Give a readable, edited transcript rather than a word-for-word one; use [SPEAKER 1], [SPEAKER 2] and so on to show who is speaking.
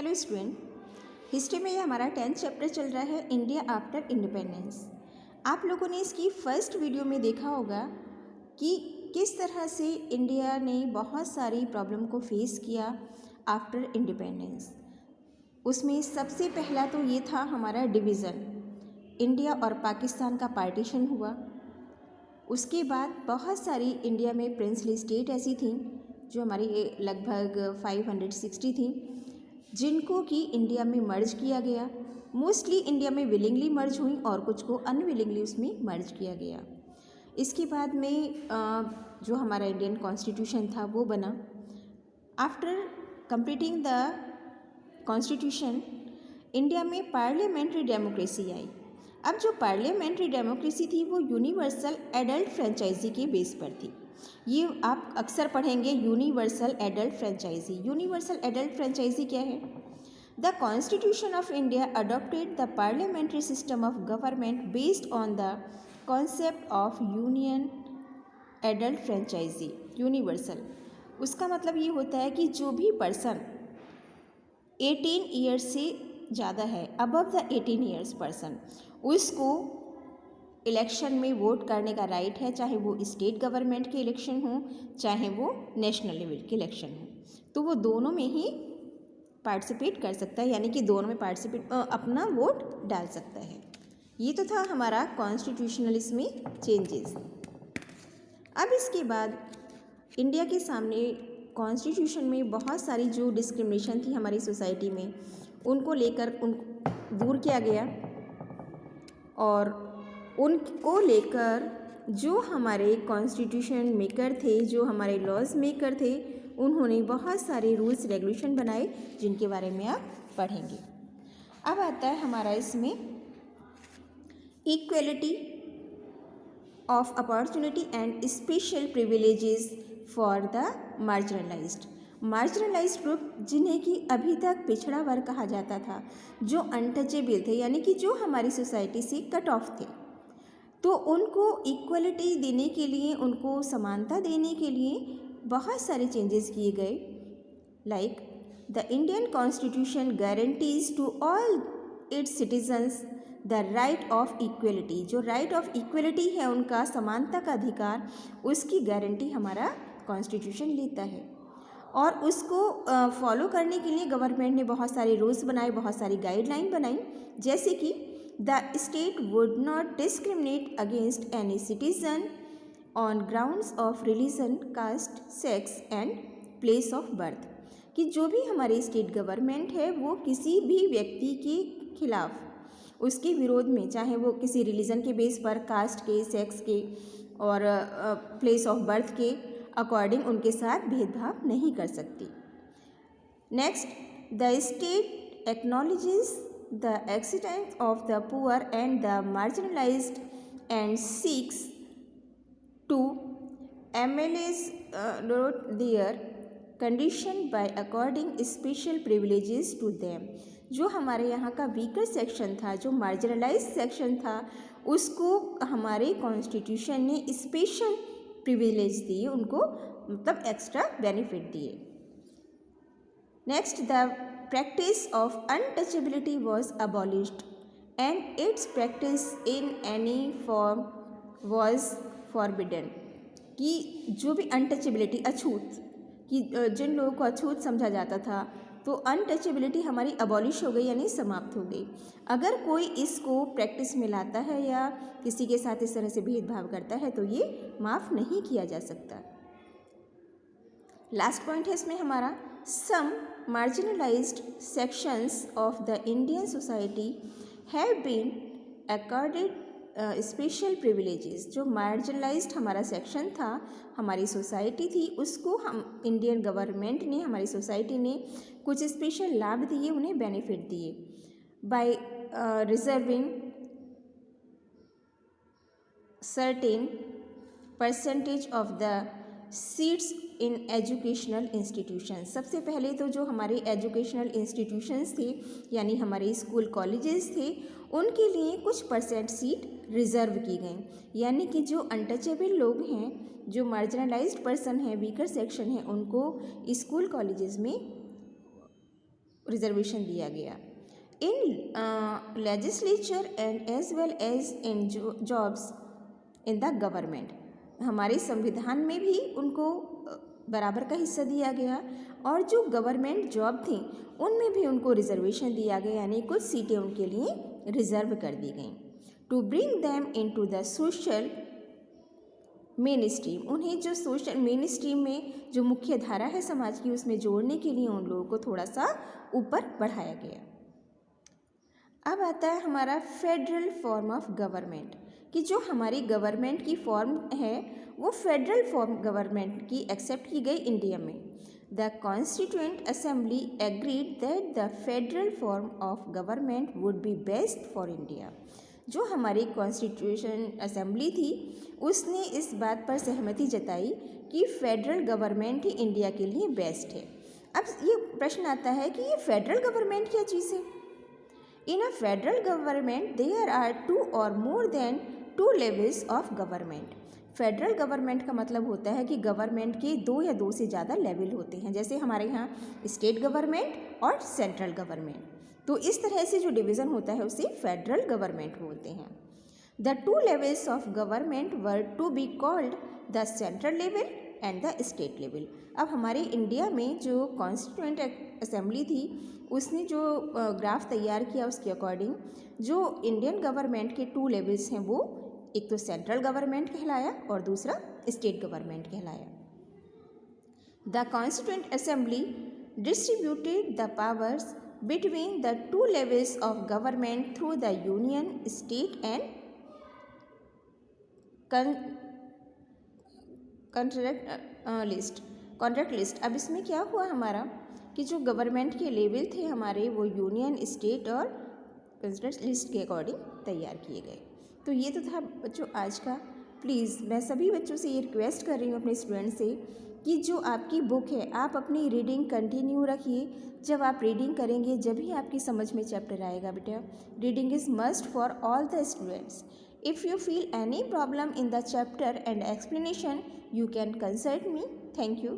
[SPEAKER 1] Hello student, history में ये हमारा 10th चैप्टर चल रहा है इंडिया आफ्टर इंडिपेंडेंस। आप लोगों ने इसकी फर्स्ट वीडियो में देखा होगा कि किस तरह से इंडिया ने बहुत सारी प्रॉब्लम को फेस किया आफ्टर इंडिपेंडेंस। उसमें सबसे पहला तो ये था हमारा डिवीज़न, इंडिया और पाकिस्तान का पार्टीशन हुआ। उसके बाद बहुत सारी इंडिया में प्रिंसली स्टेट ऐसी थीं जो हमारी लगभग 560 थी, जिनको कि इंडिया में मर्ज किया गया। मोस्टली इंडिया में विलिंगली मर्ज हुई और कुछ को अनविलिंगली उसमें मर्ज किया गया। इसके बाद में जो हमारा इंडियन कॉन्स्टिट्यूशन था वो बना। After completing the constitution India में पार्लियामेंट्री डेमोक्रेसी आई। अब जो पार्लियामेंट्री डेमोक्रेसी थी वो यूनिवर्सल एडल्ट फ्रेंचाइजी के बेस पर थी। ये आप अक्सर पढ़ेंगे universal adult franchise. Universal adult franchise क्या है? The constitution of India adopted the parliamentary system of government based on the concept of union adult franchise. Universal उसका मतलब ये होता है कि जो भी पर्सन 18 ईयर्स से ज़्यादा है, अबव द 18 ईयर्स पर्सन, उसको इलेक्शन में वोट करने का राइट है, चाहे वो स्टेट गवर्नमेंट के इलेक्शन हो चाहे वो नेशनल लेवल के इलेक्शन हो, तो वो दोनों में ही पार्टिसिपेट कर सकता है, यानी कि दोनों में पार्टिसिपेट अपना वोट डाल सकता है। ये तो था हमारा कॉन्स्टिट्यूशनल इसमें चेंजेस। अब इसके बाद इंडिया के सामने कॉन्स्टिट्यूशन में बहुत सारी जो डिस्क्रिमिनेशन थी हमारी सोसाइटी में, उनको लेकर उनको दूर किया गया और उनको लेकर जो हमारे कॉन्स्टिट्यूशन मेकर थे, जो हमारे लॉज मेकर थे, उन्होंने बहुत सारे रूल्स रेगुलेशन बनाए जिनके बारे में आप पढ़ेंगे। अब आता है हमारा इसमें equality of opportunity and special privileges for the marginalised. Marginalised group, जिन्हें कि अभी तक पिछड़ा वर्ग कहा जाता था, जो अनटचेबल थे, यानी कि जो हमारी सोसाइटी से कट ऑफ थे, तो उनको इक्वलिटी देने के लिए, उनको समानता देने के लिए बहुत सारे चेंजेस किए गए। Like the Indian constitution guarantees to all its citizens the right of equality. जो राइट ऑफ इक्वलिटी है, उनका समानता का अधिकार, उसकी गारंटी हमारा कॉन्स्टिट्यूशन लेता है। और उसको फॉलो करने के लिए गवर्नमेंट ने बहुत सारे रूल्स बनाए, बहुत सारी गाइडलाइन बनाई, जैसे कि the state would not discriminate against any citizen on grounds of religion, caste, sex and place of birth. कि जो भी हमारी स्टेट गवर्नमेंट है वो किसी भी व्यक्ति के खिलाफ, उसके विरोध में, चाहे वो किसी रिलीजन के बेस पर, कास्ट के, सेक्स के और प्लेस ऑफ बर्थ के अकॉर्डिंग उनके साथ भेदभाव नहीं कर सकती। Next, the state acknowledges the existence of the poor and the marginalized and seeks to ameliorate their condition by according special privileges to them। जो हमारे यहाँ का वीकर सेक्शन था, जो मार्जिनलाइज सेक्शन था, उसको हमारे कॉन्स्टिट्यूशन ने स्पेशल प्रिविलेज दिए, उनको मतलब एक्स्ट्रा बेनिफिट दिए। Next, the practice of untouchability was abolished and its practice in any form was forbidden। कि जो भी अनटचेबिलिटी, अछूत, कि जिन लोगों को अछूत समझा जाता था, तो अनटचेबिलिटी हमारी अबॉलिश हो गई, यानी समाप्त हो गई। अगर कोई इसको प्रैक्टिस में लाता है या किसी के साथ इस तरह से भेदभाव करता है तो ये माफ़ नहीं किया जा सकता। लास्ट पॉइंट है इसमें हमारा, some marginalized sections of the Indian society have been accorded special privileges। जो marginalized हमारा सेक्शन था, हमारी सोसाइटी थी, उसको हम इंडियन गवर्नमेंट ने, हमारी सोसाइटी ने कुछ स्पेशल लाभ दिए, उन्हें बेनिफिट दिए। By reserving certain percentage of the seats in educational institution. सबसे पहले तो जो हमारे एजुकेशनल इंस्टीट्यूशंस थे, यानी हमारे स्कूल कॉलेजेस थे, उनके लिए कुछ परसेंट सीट रिज़र्व की गई, यानी कि जो अनटचेबल लोग हैं, जो मार्जिनलाइज्ड पर्सन हैं, वीकर सेक्शन है, उनको स्कूल कॉलेजेस में रिजर्वेशन दिया गया in legislature and as well as in jobs in the government. हमारे संविधान में भी उनको बराबर का हिस्सा दिया गया और जो गवर्नमेंट जॉब थी उनमें भी उनको रिजर्वेशन दिया गया, यानी कुछ सीटें उनके लिए रिजर्व कर दी गई। To bring them into the social mainstream, उन्हें जो सोशल मेन स्ट्रीम में जो मुख्य धारा है समाज की उसमें जोड़ने के लिए उन लोगों को थोड़ा सा ऊपर बढ़ाया गया। अब आता है हमारा फेडरल फॉर्म ऑफ गवर्नमेंट, कि जो हमारी गवर्नमेंट की फॉर्म है वो फेडरल फॉर्म गवर्नमेंट की एक्सेप्ट की गई इंडिया में। The constituent assembly agreed that the federal form of government would be best for India. जो हमारी कॉन्स्टिट्यूशन असेंबली थी उसने इस बात पर सहमति जताई कि फेडरल गवर्नमेंट ही इंडिया के लिए बेस्ट है। अब ये प्रश्न आता है कि ये फेडरल गवर्नमेंट क्या चीज़ है। In a federal government there are 2 और more than 2 levels of government. Federal government का मतलब होता है कि गवर्नमेंट के 2 या 2 से ज़्यादा लेवल होते हैं, जैसे हमारे यहाँ स्टेट गवर्नमेंट और सेंट्रल गवर्नमेंट। तो इस तरह से जो डिवीज़न होता है उसे फेडरल गवर्नमेंट बोलते हैं। The 2 levels of government were to be called the central level and the state level. अब हमारे इंडिया में जो कॉन्स्टिट्यूएंट असेंबली थी उसने जो ग्राफ तैयार किया उसके अकॉर्डिंग जो इंडियन गवर्नमेंट के 2 लेवल्स हैं वो एक तो सेंट्रल गवर्नमेंट कहलाया और दूसरा स्टेट गवर्नमेंट कहलाया। The constituent assembly distributed the powers between the 2 levels of government through the union, state and contract list. अब इसमें क्या हुआ हमारा कि जो गवर्नमेंट के लेवल थे हमारे वो यूनियन, स्टेट और कॉन्ट्रैक्ट लिस्ट के अकॉर्डिंग तैयार किए गए। तो ये तो था बच्चों आज का। प्लीज़ मैं सभी बच्चों से ये रिक्वेस्ट कर रही हूँ अपने स्टूडेंट से कि जो आपकी बुक है आप अपनी रीडिंग कंटिन्यू रखिए। जब आप रीडिंग करेंगे जब ही आपकी समझ में चैप्टर आएगा बेटा। Reading is must for all the students. If you feel any problem in the chapter and explanation you can consult me. Thank you.